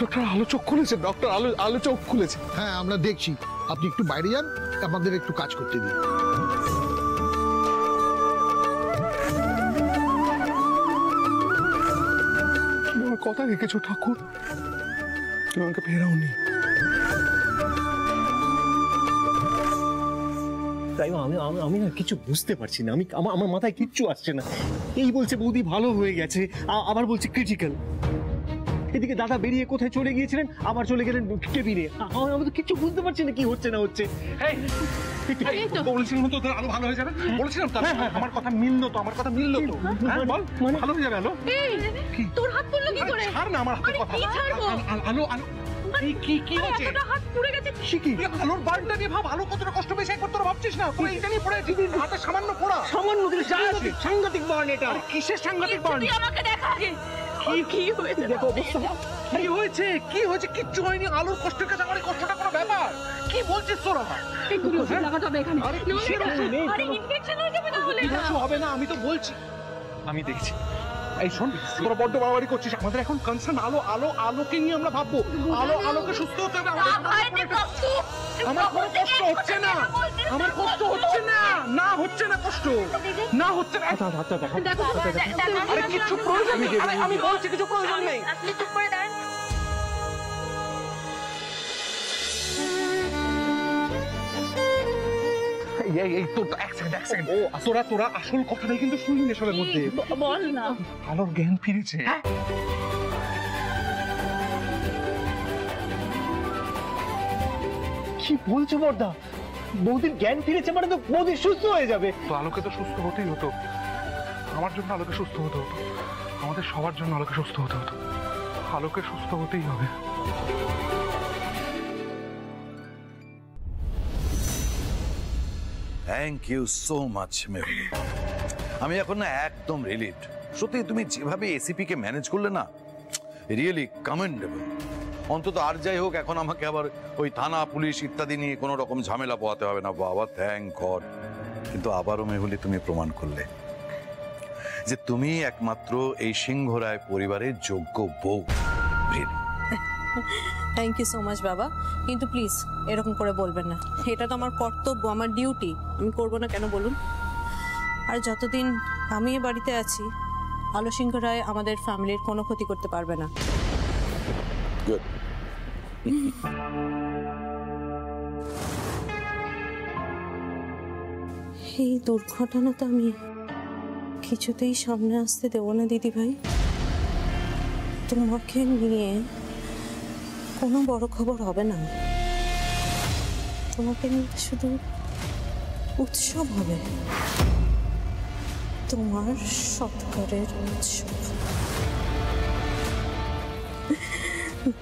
Doctor আলো চোখ খুলেছে, ডক্টর আলো চোখ খুলেছে। হ্যাঁ আমরা দেখছি, আপনি একটু বাইরে যান, আমাদের একটু কাজ করতে দিন। তোমার কথা রেখেছো ঠাকুর, তুমি আমাকে ফেরাওনি। তাই আমি না কিছু বুঝতে পারছি না, আমার মাথায় কিচ্ছু আসছে না। এই বলছে বৌদি ভালো হয়ে গেছে, আবার বলছে ক্রিটিক্যাল। এদিকে দাদা বেরিয়ে কোথায় চলে গিয়েছিলেন, আবার চলে গেলেন কেবিনে। আমি তো কিচ্ছু বুঝতে পারছি না কি হচ্ছে না হচ্ছে। বলেছিলাম তো আলো ভালো হয়ে যাবে, বলেছিলাম তো। আমার কথা মিললো তো, আমার কথা মিললো তো। বল ভালো হয়ে যাবে আলো। তোর হাত পড়লো কি করে? ছাড় না আমার হাতের কথা। আলো আলো কি হচ্ছে? হাত পুড়ে গেছে। আলোর বার্নটা নিয়ে ভাব, আলো কতটা কষ্ট পেয়েছে একবার তোরা ভাবছিস না? তোরা এইটা নিয়ে পড়ে আছিস, হাতে সামান্য পোড়া। সামান্য সাংঘাতিক বার্ন এটা। কিসের সাংঘাতিক বার্ন? তুই আমাকে দেখা আগে। কি হয়েছে? দেখো অবস্থা। কি হয়েছে? কিচ্ছু হয়নি। আলোর কষ্টের কাছে আমার কষ্টটা কোনো ব্যাপার? কি বলছিস তোরা? এগুলো লাগাতে হবে এখানে। আরে কিসের ওষুধ? আরে ইনফেকশন হয়ে যাবে তাহলে। কিছু হবে না, আমি তো বলছি, আমি দেখছি। এই শোন, তোরা বড্ড বাড়াবাড়ি করছিস। আমাদের এখন কনসার্ন আলোকে নিয়ে আমরা ভাববো। আলোকে সুস্থ হতে হবে। আমার কোনো কষ্ট হচ্ছে না, আমার কষ্ট হচ্ছে না, না হচ্ছে না কষ্ট, না হচ্ছে না। আরে কিছু প্রয়োজন নেই, আমি বলছি কিছু প্রয়োজন নেই। আপনি চুপ করে দাঁড়ান। এই তো এক সেকেন্ড। তোরা আসল কথাটাই কিন্তু শুনলি এসবের মধ্যে। বল না। আলোর জ্ঞান ফিরেছে। কি বলছো বর্দা? বৌদির জ্ঞান ফিরেছে মানে তো বৌদি সুস্থ হয়ে যাবে। তো আলোকে তো সুস্থ হতেই হতো, আমার জন্য আলোকে সুস্থ হতে হতো, আমাদের সবার জন্য আলোকে সুস্থ হতে হতো। আলোকে সুস্থ হতেই হবে। Thank you so much Mehuli. আমি এখন না একদম রিলিভড। সত্যি তুমি যেভাবে এসিপি কে ম্যানেজ করলে না, রিয়েলি কমেন্ডেবল। অন্তত আর যাই হোক, এখন আমাকে আবার ওই থানা পুলিশ ইত্যাদি নিয়ে কোনো রকম ঝামেলা পোহাতে হবে না। বাবা থ্যাংক গড। কিন্তু আবারও মেহুলি তুমি প্রমাণ করলে যে তুমি একমাত্র এই সিংহরায় পরিবারের যোগ্য বউ। থ্যাংক ইউ সো মাচ বাবা, কিন্তু প্লিজ এরকম করে বলবেন না। এটা তো আমার কর্তব্য, আমার ডিউটি, আমি করবো না কেন বলুন? আর যতদিন আমি এ বাড়িতে আছি, আলো সিংহ রায় আমাদের ফ্যামিলির কোনো ক্ষতি করতে পারবে না। গুড। এই দুর্ঘটনা তো আমি কিছুতেই সামনে আসতে দেবো না দিদি ভাই। তোমাকে নিয়ে কোনো বড় খবর হবে না, তোমাকে নিয়ে শুধু উৎসব হবে, তোমার সৎকারের উৎসব।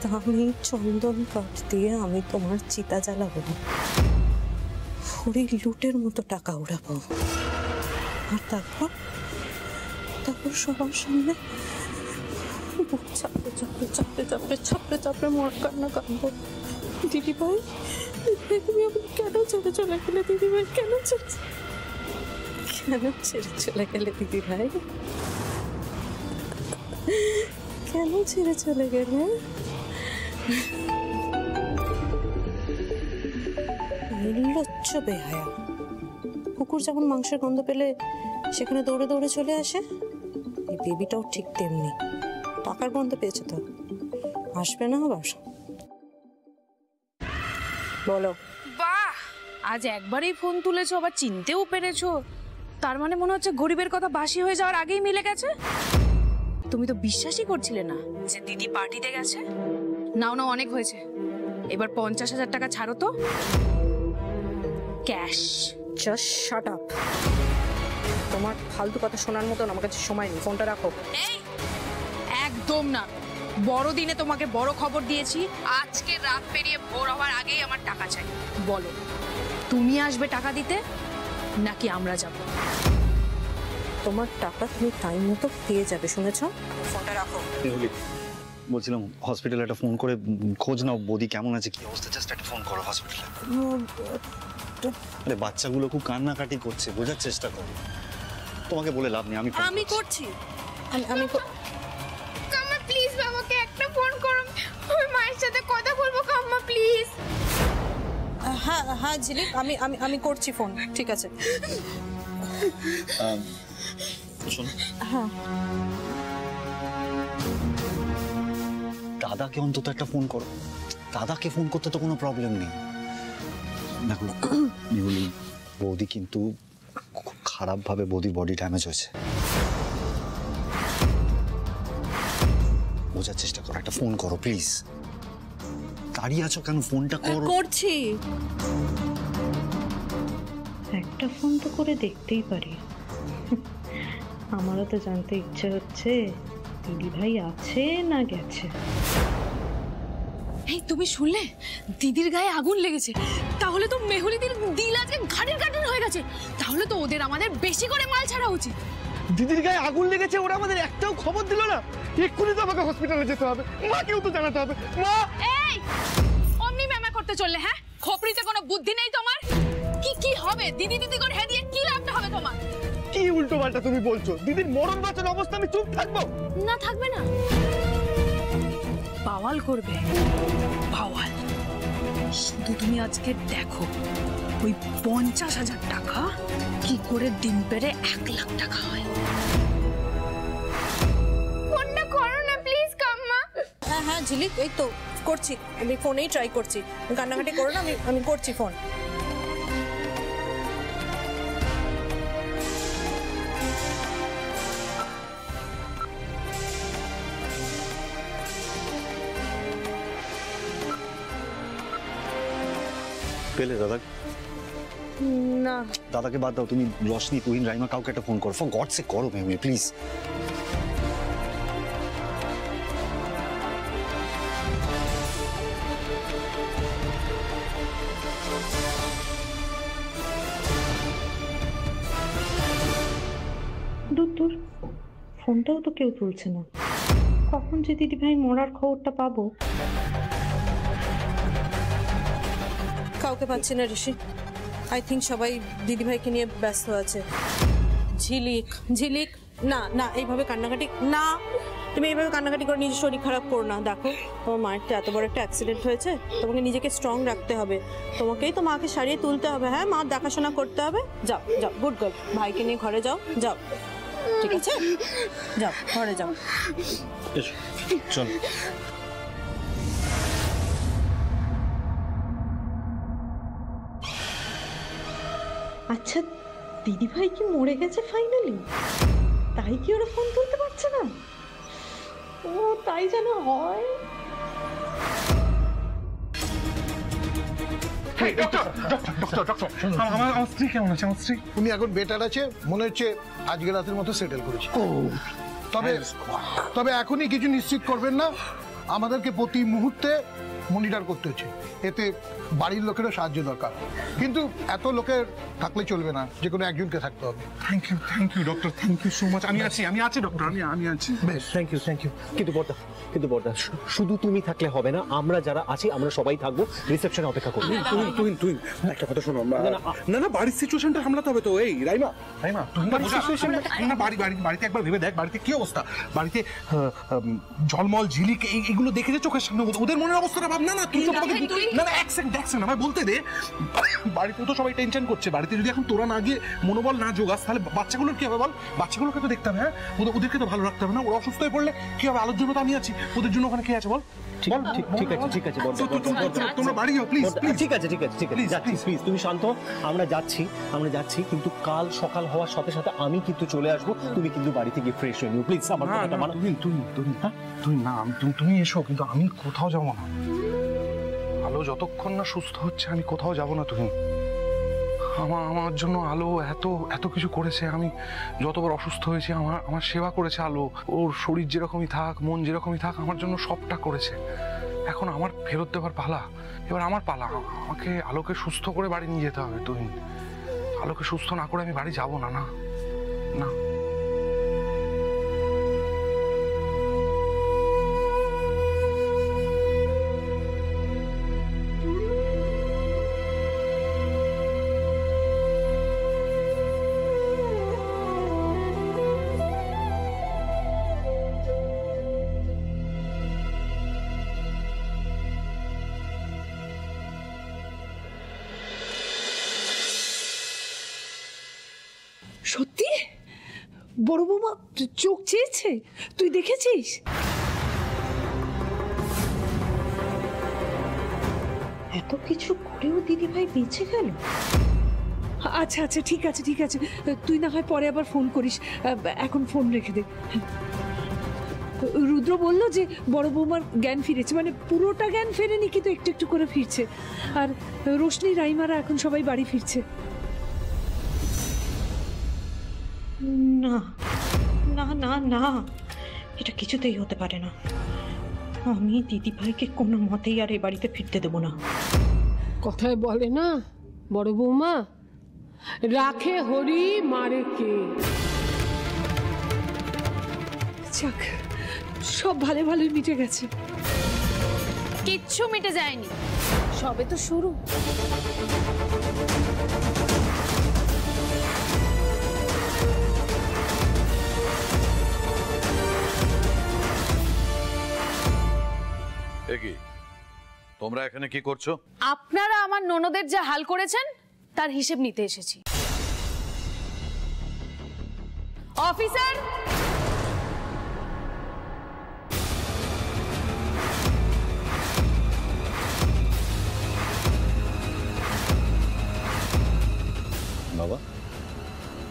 দামি চন্দন কাঠ দিয়ে আমি তোমার চিতা জ্বালাবো, হরি লুটের মতো টাকা উড়াবো, আর তারপর সবার সামনে চাপড়ে চাপড়ে চাপড়ে চাপড়ে চাপড়ে চাপড়ে মর কান্না কাঁদবো। দিদি ভাই, তুমি এখন কেন ছেড়ে চলে গেলে দিদি ভাই? কেন ছেড়ে চলে গেলে দিদি ভাই? কেন ছেড়ে চলে গেলে? নির্লজ্জ বেহায়া কুকুর যেমন মাংসের গন্ধ পেলে সেখানে দৌড়ে দৌড়ে চলে আসে, এই বেবিটাও ঠিক তেমনি। টাকার গন্ধ পেয়েছে তো আসবে না আবার? বলো। বাহ, আজ একবারেই ফোন তুলেছো, আবার চিনতেও পেরেছো। তার মানে মনে হচ্ছে গরিবের কথা বাসি হয়ে যাওয়ার আগেই মিলে গেছে। তুমি তো বিশ্বাসই করছিলে না যে দিদি পার্টিতে গেছে। নাও নাও, অনেক হয়েছে, এবার 50,000 টাকা ছাড়ো তো, ক্যাশ। Just shut up. তোমার ফালতু কথা শোনার মতন আমার কাছে সময় নেই, ফোনটা রাখো। এই একদম না, বড়দিনে তোমাকে বড় খবর দিয়েছি, আজকে রাত পেরিয়ে ভোর হওয়ার আগেই আমার টাকা চাই। বলো, তুমি আসবে টাকা দিতে নাকি আমরা যাব? তোমার টাকা তুমি টাইম মতো পেয়ে যাবে, শুনেছো? ফোনটা রাখো। বলছিলাম হসপিটালে একটা ফোন করে খোঁজ নাও, বৌদি কেমন আছে, কি অবস্থা, জাস্ট একটা ফোন করো হসপিটালে। আরে বাচ্চাগুলো খুব কান্নাকাটি করছে, বোঝার চেষ্টা করো। তোমাকে বলে লাভ নেই, আমি করছি। আমি প্লিজ বাবাকে একটা ফোন করো, আমি হ্যাঁ ঝিলিক, আমি আমি আমি করছি ফোন, ঠিক আছে। শোন, হ্যাঁ দাদাকে অন্তত একটা ফোন করো। দাদাকে ফোন করতে তো কোনো প্রবলেম নেই। দেখো মেহুলি, বৌদি কিন্তু খুব খারাপভাবে বৌদির বডি ড্যামেজ হয়েছে। বোঝার চেষ্টা করো, একটা ফোন করো প্লিজ। দাঁড়িয়ে আছো কেন? ফোনটা করো। করছি। একটা ফোন তো করে দেখতেই পারি। আমারও তো জানতে ইচ্ছে হচ্ছে দিদি ভাই আছে না গেছে। এই তুমি শুনলে দিদির গায়ে আগুন লেগেছে? তাহলে তো মেহুলিদির দিল আজকে ঘাটের ঘাটের হয়ে গেছে। তাহলে তো ওদের আমাদের বেশি করে মাল ছাড়া উচিত। দিদির গায়ে আগুন লেগেছে, ওরা আমাদের একটাও খবর দিল না। এক্ষুনি তো আমাকে হসপিটালে যেতে হবে, মাকেও তো জানাতে হবে। মা, এই অমনি ম্যামা করতে চললে? হ্যাঁ, খোপড়িতে কোনো বুদ্ধি নেই তোমার? কি হবে? দিদি দিদি করে হেদিয়ে কি লাভটা হবে তোমার? কি উল্টো পাল্টা তুমি বলছো? দিদির মরণ বাঁচানো অবস্থা আমি চুপ থাকবো? না, থাকবে না। বাওয়াল করবে, বাওয়াল। শুধু তুমি আজকে দেখো ওই 50,000 টাকা কি করে দিন পেরে 1 লাখ টাকা হয়। ফোনটা করো না প্লিজ কাম্মা। হ্যাঁ হ্যাঁ ঝিলিক, এই তো করছি, আমি ফোনেই ট্রাই করছি। কান্নাকাটি করো না, আমি করছি ফোন। পেলে দাদা? না দাদাকে বাদ দাও, তুমি রশনি, তুহিন, রাইমা কাউকে একটা ফোন করো। ফর গড সে করো মেহুলি প্লিজ। দূর, ফোনটাও তো কেউ তুলছে না। কখন যে দিদি ভাই মরার খবরটা পাবো? কাউকে পাচ্ছি না ঋষি। আই থিঙ্ক সবাই দিদিভাইকে নিয়ে ব্যস্ত আছে। ঝিলিক ঝিলিক, না না, এইভাবে কান্নাকাটি না, তুমি এইভাবে কান্নাকাটি করে নিজের শরীর খারাপ করো না। দেখো তোমার মায়ের তো এত বড় একটা অ্যাক্সিডেন্ট হয়েছে, তোমাকে নিজেকে স্ট্রং রাখতে হবে, তোমাকেই তো মাকে সারিয়ে তুলতে হবে। হ্যাঁ, মা দেখাশোনা করতে হবে। যাও যাও, গুড গার্ল, ভাইকে নিয়ে ঘরে যাও, যাও, ঠিক আছে, যাও ঘরে যাও। চল। আচ্ছা, দিদি ভাই কি মরে গেছে ফাইনালি? তাই কি ওরা ফোন তুলতে পারছে না? ও তাই যেন হয়। আমার স্ত্রী কেমন আছে? আমার স্ত্রী উনি এখন বেটার আছে, মনে হচ্ছে আজকে রাতের মতো সেটেল করেছে। তবে এখনই কিছু নিশ্চিত করবেন না, আমাদেরকে প্রতি মুহূর্তে মনিটর করতে হচ্ছে, এতে বাড়ির লোকেরও সাহায্য দরকার। কিন্তু এত লোকের থাকলে চলবে না, যে কোনো একজনকে থাকতে হবে। Thank you doctor, thank you so much. আমি আছি ডক্টর, আমি আছি। বেশ, থ্যাংক ইউ। কিন্তু বর্দা, শুধু তুমি থাকলে হবে না, আমরা যারা আছি আমরা সবাই থাকবো, রিসেপশনে অপেক্ষা করবো। তুই একটা কথা শোনো, না বাড়ির সিচুয়েশনটা সামলাতে হবে তো। এই রাইমা, তুই না বাড়িতে একবার ভেবে দেখ, বাড়িতে কি অবস্থা। বাড়িতে ঝলমল ঝিলিক এইগুলো দেখে যে চোখের সামনে, ওদের মনের অবস্থাটা ভাব। না তুই তো না এক সেকেন্ড আমায় বলতে দে। বাড়িতে তো সবাই টেনশন করছে, বাড়িতে যদি এখন তোরা না গিয়ে মনোবল না জোগাস, তাহলে বাচ্চাগুলোর কি হবে বল? বাচ্চাগুলোকে তো দেখতে হবে। হ্যাঁ, ওদেরকে তো ভালো রাখতে হবে না? ওরা অসুস্থ হয়ে পড়লে কি হবে? আলোর জন্য তো আমি আছি, ওদের জন্য ওখানে কে আছে বল? ঠিক আছে বর্দা, তোমরা বাড়ি যাও প্লিজ। ঠিক আছে যাচ্ছি, প্লিজ তুমি শান্ত। আমরা যাচ্ছি, কিন্তু কাল সকাল হওয়ার সাথে সাথে আমি কিন্তু চলে আসবো। তুমি কিন্তু বাড়িতে গিয়ে ফ্রেশ হয়ে নিও প্লিজ। আমার কথাটা মানো। তুমি এসো, কিন্তু আমি কোথাও যাবো না। আলো যতক্ষণ না সুস্থ হচ্ছে আমি কোথাও যাব না। তুমি আমার জন্য আলো এত কিছু করেছে। আমি যতবার অসুস্থ হয়েছি আমার সেবা করেছে আলো। ওর শরীর যেরকমই থাক, মন যেরকমই থাক, আমার জন্য সবটা করেছে। এখন আমার ফেরত দেওয়ার পালা, এবার আমার পালা। আমাকে আলোকে সুস্থ করে বাড়ি নিয়ে যেতে হবে। তুমি আলোকে সুস্থ না করে আমি বাড়ি যাব না। না না সত্যি বড় বৌমা চোখ চেয়েছে? তুই দেখেছিস? এত কিছু করেও দিদিভাই বেঁচে গেল? আচ্ছা আচ্ছা ঠিক আছে ঠিক আছে, তুই না হয় পরে আবার ফোন করিস, এখন ফোন রেখে দে। রুদ্র বলল যে বড় বৌমার জ্ঞান ফিরেছে, মানে পুরোটা জ্ঞান ফেরেনি কিন্তু একটু একটু করে ফিরছে। আর রোশনি রাইমারা এখন সবাই বাড়ি ফিরছে। না না না না, এটা কিছুতেই হতে পারে না। আমি দিদিভাইকে কোনো মতেই আর এ বাড়িতে ফিরতে দেবো না। কথায় বলে না বড় বৌমা, রাখে হরি মারে কে। যাক, সব ভালো ভালোই মিটে গেছে। কিচ্ছু মিটে যায়নি, সবে তো শুরু। কি তোমরা এখানে কি করছো? আপনারা আমার ননদের যা হাল করেছেন তার হিসেব নিতে এসেছি। অফিসার, বাবা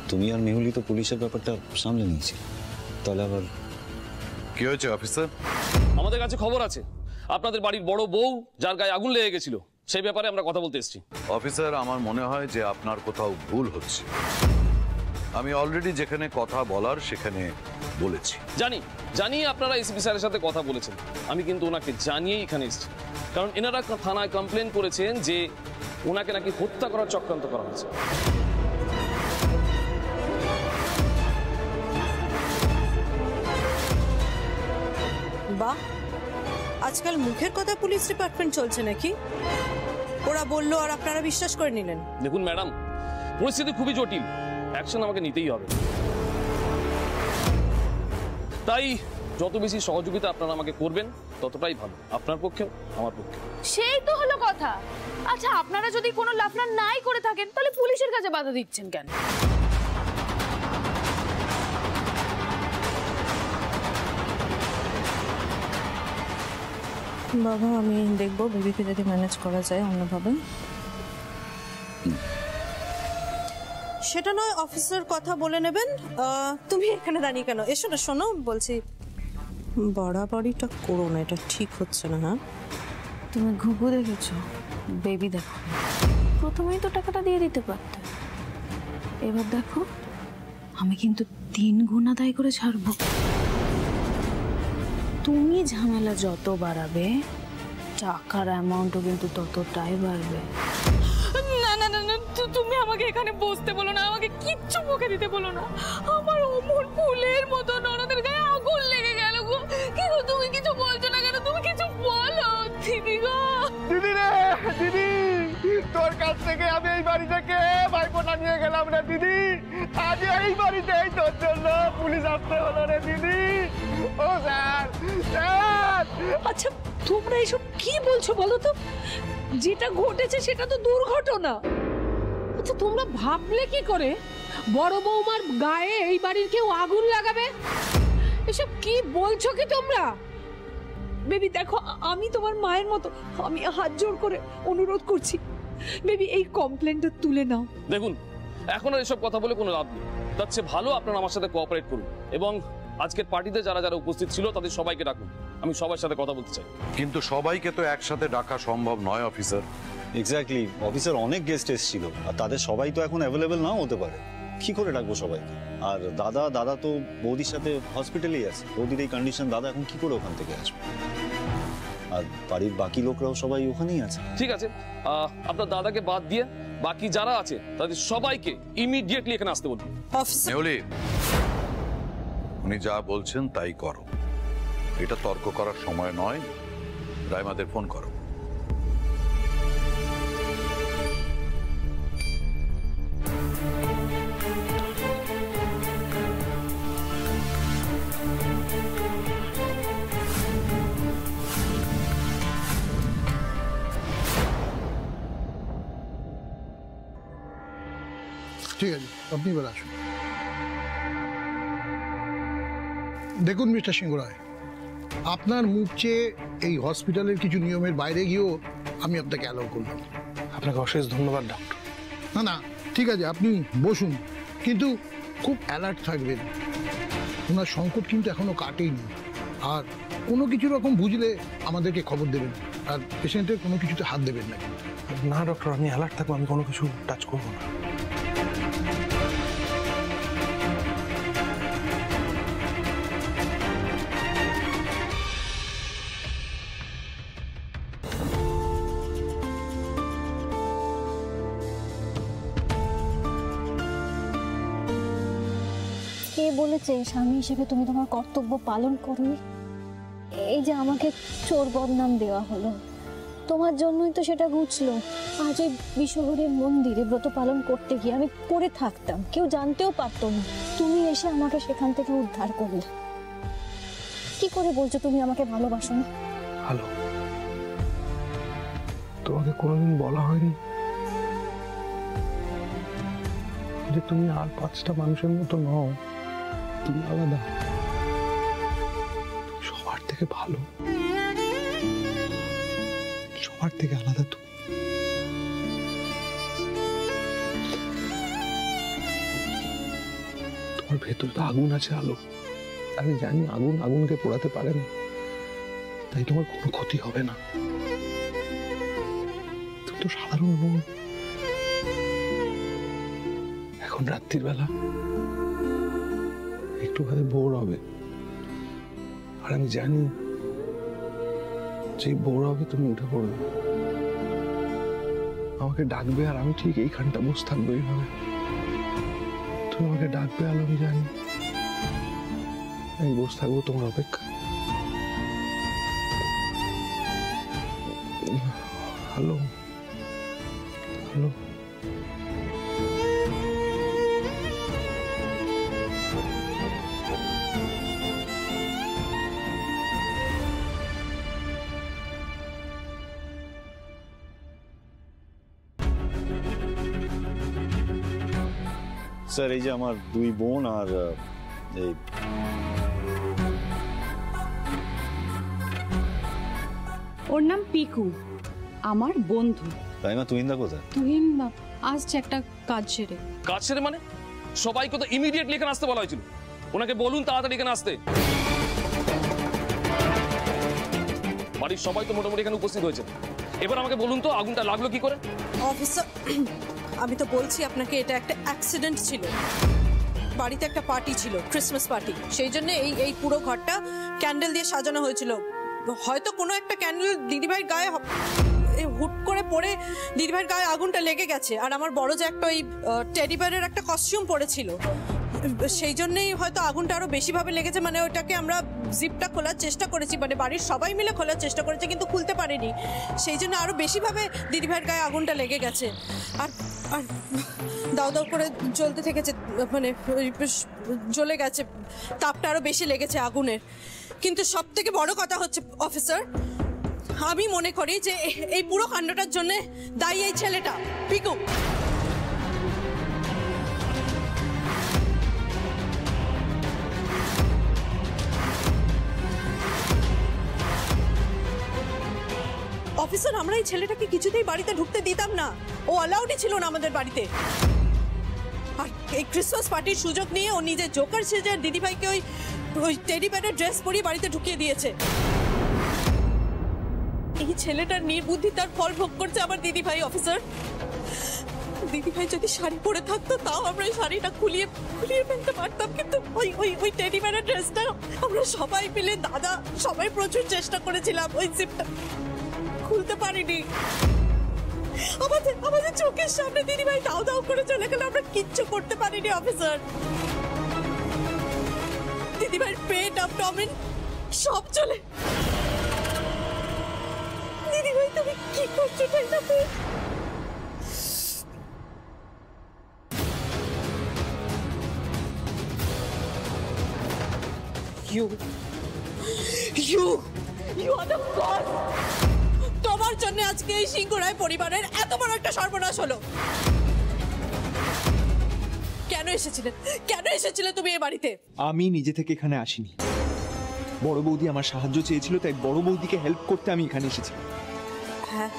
তুমি আর মেহুলি তো পুলিশের ব্যাপারটা সামলে নিয়েছি, তাহলে আবার কি হয়েছে অফিসার? আমাদের কাছে খবর আছে আপনাদের বাড়ির বড় বউ যার গায়ে আগুন লেগে গেছিল, সেই ব্যাপারে আমরা কথা বলতে এসেছি। অফিসার, আমার মনে হয় যে আপনার কোথাও ভুল হচ্ছে। আমি অলরেডি যেখানে কথা বলার সেখানে বলেছি। জানি জানি আপনারা এসপি স্যারের সাথে কথা বলেছেন, আমি কিন্তু ওনাকে জানিয়েই এখানে এসেছি, কারণ এনারা থানায় কমপ্লেন করেছেন যে ওনাকে নাকি হত্যা করার চক্রান্ত করা হয়েছে। বাহ, আজকাল মুখের কথা পুলিশ ডিপার্টমেন্ট চলছে নাকি? ওরা বললো আর আপনারা বিশ্বাস করে নিলেন? দেখুন ম্যাডাম, পরিস্থিতি খুবই জটিল, অ্যাকশন আমাকে নিতেই হবে। তাই যত বেশি সহযোগিতা আপনারা আমাকে করবেন ততটাই ভালো, আপনার পক্ষেও আমার পক্ষে। সেই তো হলো কথা। আচ্ছা, আপনারা যদি কোনো লাফনা নাই করে থাকেন তাহলে পুলিশের কাছে বাধা দিচ্ছেন কেন? বাবা, আমি দেখবো বেবিকে যদি ম্যানেজ করা যায় অন্যভাবে। সেটা নয় অফিসার, কথা বলে নেবেন। তুমি এখানে দাঁড়িয়ে কেন? এসো না, শোনো বলছি, বাড়াবাড়িটা করো না, এটা ঠিক হচ্ছে না। হ্যাঁ, তুমি ঘুঘু দেখেছো, বেবি দেখো। প্রথমেই তো টাকাটা দিয়ে দিতে পারতে, এবার দেখো আমি কিন্তু 3 গুণ আদায় করে ছাড়বো। তুমি ঝামেলা যত বাড়াবে টাকার অ্যামাউন্টও কিন্তু ততটাই বাড়বে। না না না না, তুমি আমাকে এখানে বসতে বলো না, আমাকে কিচ্ছু মুখে দিতে বলো না। আমার অমর ফুলের মতো ননদের গায়ে আগুন লেগে গেল গো। কি গো, তুমি কিছু বলছো না কেন? তুমি কিছু বলো দিদি গো। দিদি রে, দিদি তোর কাছ থেকে আমি এই বাড়ি থেকে ভাইপোটা নিয়ে গেলাম রে দিদি। আজ এই বাড়িতে তোর জন্য পুলিশ আসতে হলো রে দিদি। ও স্যার, স্যার। আচ্ছা, তোমরা এসব কি বলছো বলো তো? যেটা ঘটেছে সেটা তো দুর্ঘটনা। আচ্ছা, তোমরা ভাবলে কি করে বড় বৌমার গায়ে এই বাড়ির কেউ আগুন লাগাবে? এসব কি বলছো কি তোমরা? বেবি দেখো, আমি তোমার মায়ের মতো, আমি হাত জোড় করে অনুরোধ করছি, বেবি এই কমপ্লেনটা তুলে নাও। দেখুন, এখন আর এসব কথা বলে কোনো লাভ নেই। তার চেয়ে ভালো আপনারা আমার সাথে কোঅপারেট করুন এবং আজকের পার্টিতে যারা যারা উপস্থিত ছিল তাদের সবাইকে ডাকুন। আমি সবার সাথে কথা বলতে চাই। কিন্তু সবাইকে তো একসাথে ডাকা সম্ভব নয় অফিসার। এক্স্যাক্টলি অফিসার, অনেক গেস্ট এসেছিল আর তাদের সবাই তো এখন অ্যাভেলেবেল নাও হতে পারে। কি করে ডাকবো সবাইকে? আর দাদা তো বৌদির সাথে হসপিটালেই আছে। বৌদির এই কন্ডিশন, দাদা এখন কি করে ওখান থেকে আসবে? আর বাড়ির বাকি লোকরাও সবাই ওখানেই আছে। ঠিক আছে, আপনার দাদাকে বাদ দিয়ে বাকি যারা আছে তাদের সবাইকে ইমিডিয়েটলি এখানে আসতে বলুন। নেউলি, উনি যা বলছেন তাই করো, এটা তর্ক করার সময় নয়। রাইমাদের ফোন করো। ঠিক আছে, আপনি এবার আসুন। দেখুন মিস্টার সিংহ রায়, আপনার মুখ চেয়ে এই হসপিটালের কিছু নিয়মের বাইরে গিয়েও আমি আপনাকে অ্যালাউ করলাম। আপনাকে অশেষ ধন্যবাদ ডক্টর। না না, ঠিক আছে, আপনি বসুন, কিন্তু খুব অ্যালার্ট থাকবেন। ওনার সংকট কিন্তু এখনো কাটেনি, আর কোনো কিছু রকম বুঝলে আমাদেরকে খবর দেবেন, আর পেশেন্টের কোনো কিছুতে হাত দেবেন না। না ডক্টর, আমি অ্যালার্ট থাকবো, আমি কোনো কিছু টাচ করবো না। কে বলেছে স্বামী হিসেবে তুমি তোমার কর্তব্য পালন করোনি? এই যে আমাকে চোর বদনাম দেওয়া হলো, তোমার জন্যই তো সেটা ঘুচলো। আজ এই বিশ্বহরের মন্দিরে ব্রত পালন করতে গিয়ে আমি পড়ে থাকতাম, কেউ জানতেও পারতো না। তুমি এসে আমাকে সেখান থেকে উদ্ধার করলে। কি করে বলছো তুমি আমাকে ভালোবাসো না? হ্যালো, তোমাকে কোনোদিন বলা হয়নি যে তুমি আর 5টা মানুষের মতো নও, তুমি আলাদা, সবার থেকে ভালো, সবার থেকে আলাদা। তুমি তোমার ভেতরে তো আগুন আছে, আলো। আমি জানি আগুন আগুনকে পোড়াতে পারে না, তাই তোমার কোনো ক্ষতি হবে না। তুমি তো সাধারণ নও। এখন রাত্রির বেলা একটু বাদে ভোর হবে, আর আমি জানি যে ভোর হবে তুমি উঠে পড়বে, আমাকে ডাকবে, আর আমি ঠিক এইখানটা বসে থাকবো এইভাবে। তুমি আমাকে ডাকবে, আর আমি জানি আমি বসে থাকবো তোমার অপেক্ষা। হ্যালো হ্যালো, স্যার এই যে আমার 2 বোন আর এই ওর নাম পিকু, আমার বন্ধু। তাই না? তুহিনদা কোথায়? তুহিন আসছে একটা কাজ সেরে। কাজ সেরে মানে? সবাইকে তো ইমিডিয়েটলি এখানে আসতে বলা হয়েছিল। ওনাকে বলুন তাড়াতাড়ি এখানে আসতে। বাড়ির সবাই তো মোটামুটি এখানে উপস্থিত হয়েছে। এবার আমাকে বলুন তো আগুনটা লাগলো কি করে? অফিসার, আমি তো বলছি আপনাকে এটা একটা অ্যাক্সিডেন্ট ছিল। বাড়িতে একটা পার্টি ছিল, ক্রিসমাস পার্টি, সেই জন্য এই পুরো ঘরটা ক্যান্ডেল দিয়ে সাজানো হয়েছিল। হয়তো কোনো একটা ক্যান্ডেল দিদিভাইয়ের গায়ে হুট করে পড়ে দিদিভাইয়ের গায়ে আগুনটা লেগে গেছে। আর আমার বড় যে একটা ওই টেডি বিয়ারের একটা কস্টিউম পরেছিল, সেই জন্যই হয়তো আগুনটা আরো বেশি ভাবে লেগেছে। মানে ওটাকে আমরা জিপটা খোলার চেষ্টা করেছি, মানে বাড়ির সবাই মিলে খোলার চেষ্টা করেছে, কিন্তু খুলতে পারিনি। সেই জন্য আরো বেশি ভাবে দিদিভাইয়ের গায়ে আগুনটা লেগে গেছে, আর আর দাও দাও করে জ্বলতে থেকেছে, মানে জ্বলে গেছে, তাপটা আরো বেশি লেগেছে আগুনের। কিন্তু সব থেকে বড় কথা হচ্ছে অফিসার, আমি মনে করি যে এই পুরো কাণ্ডটার জন্য দায়ী এই ছেলেটা, পিকু। অফিসার, আমরা এই ছেলেটাকে কিছুতেই বাড়িতে ঢুকতে দিতাম না, ও অ্যালাউডই ছিল না আমাদের বাড়িতে। আর এই ক্রিসমাস পার্টির সুযোগ নিয়ে ও নিজে জোকার সেজে দিদিভাইকে ওই টেডি বিয়ারের ড্রেস পরিয়ে বাড়িতে ঢুকিয়ে দিয়েছে। এই ছেলেটার নির্বুদ্ধি তার ফল ভোগ করছে আমার দিদিভাই। অফিসার, দিদিভাই যদি শাড়ি পরে থাকতো তাও আমরা এই শাড়িটা খুলিয়ে ফেলতে পারতাম, কিন্তু ওই টেডি বিয়ারের ড্রেসটা আমরা সবাই মিলে, দাদা সবাই প্রচুর চেষ্টা করেছিলাম, ওই জিপটা খুলতে পারিনি। আমাদের চোখের সামনে দিদিভাই দাও দাও করে চলে গেল, আমরা কিচ্ছু করতে পারিনি অফিসার। দিদিভাইয়ের পেট, অ্যাবডোমেন সব চলে। দিদিভাই তুমি কি করছো? You are the cause. তোমার জন্য আজকে এই সিংহ রায় পরিবারের এত বড় একটা সর্বনাশ হলো। কেন এসেছিলে তুমি এই বাড়িতে? আমি নিজে থেকে এখানে আসিনি, বড় বৌদি আমার সাহায্য চেয়েছিল, তাই বড় বৌদিকে হেল্প করতে আমি এখানে এসেছি। হ্যাঁ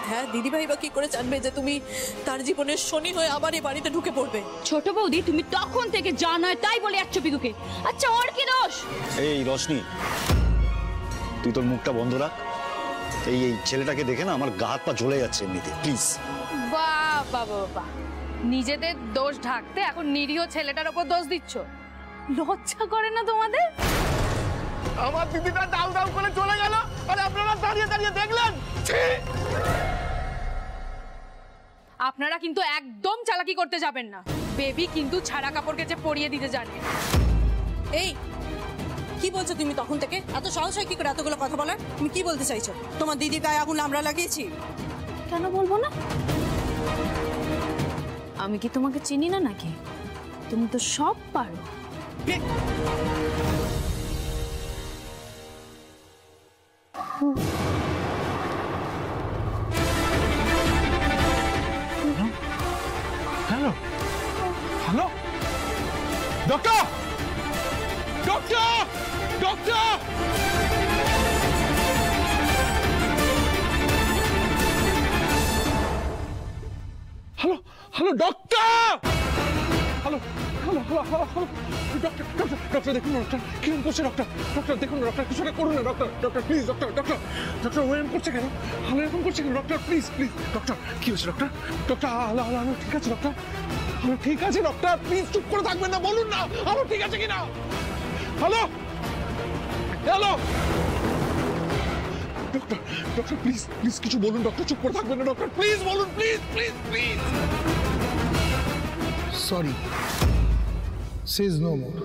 হ্যাঁ, দিদিভাই বা কি করে জানবে যে তুমি তার জীবনের শনি হয়ে আবার এই বাড়িতে ঢুকে পড়বে? ছোট বৌদি, তুমি তখন থেকে যা নয় তাই বলে যাচ্ছ পিকুকে। আচ্ছা ওর কি দোষ? এই রশনি, তুই তোর মুখটা বন্ধ রাখ। এই ছেলেটাকে দেখে না আমার গা হাত পা জ্বলে যাচ্ছে এমনিতে, প্লিজ। বাবা বাবা, নিজেদের দোষ ঢাকতে এখন নিরীহ ছেলেটার উপর দোষ দিচ্ছ? লজ্জা করে না তোমাদের? আমার দিদিটা দাউ দাউ করে চলে গেল আর আপনারা দাঁড়িয়ে দাঁড়িয়ে দেখলেন। আপনারা কিন্তু একদম চালাকি করতে যাবেন না। বেবি কিন্তু ছাড়া কাপড় কেচে পরিয়ে দিতে জানে। এই কি বলছো তুমি? তখন থেকে এত সাহস হয় কি করে এতগুলো কথা বলার? তুমি কি বলতে চাইছো? তোমার দিদির গায়ে আগুন আমরা লাগিয়েছি? কেন বলবো না? আমি কি তোমাকে চিনি না নাকি? তুমি তো সব পারো। Hello hello, doctor doctor doctor, hello hello doctor, hello hello hello hello doctor doctor doctor দেখুন না ডক্টর কিরম করছে ডক্টর, ডক্টর দেখুন না ডক্টর, কিছু একটা করুন না doctor, doctor please doctor, doctor doctor ও এরকম করছে কেন? হ্যালো এরকম করছে কেন ডক্টর? প্লিজ প্লিজ ডক্টর, কি হয়েছে doctor? Doctor hello hello hello, ঠিক আছে ডক্টর? হ্যালো ঠিক আছে ডক্টর, প্লিজ চুপ করে থাকবেন না, বলুন না হ্যালো ঠিক আছে কিনা? Hello hello doctor, doctor please please কিছু বলুন ডক্টর, চুপ করে থাকবেন না ডক্টর, প্লিজ বলুন, please please please. Sorry, says no more.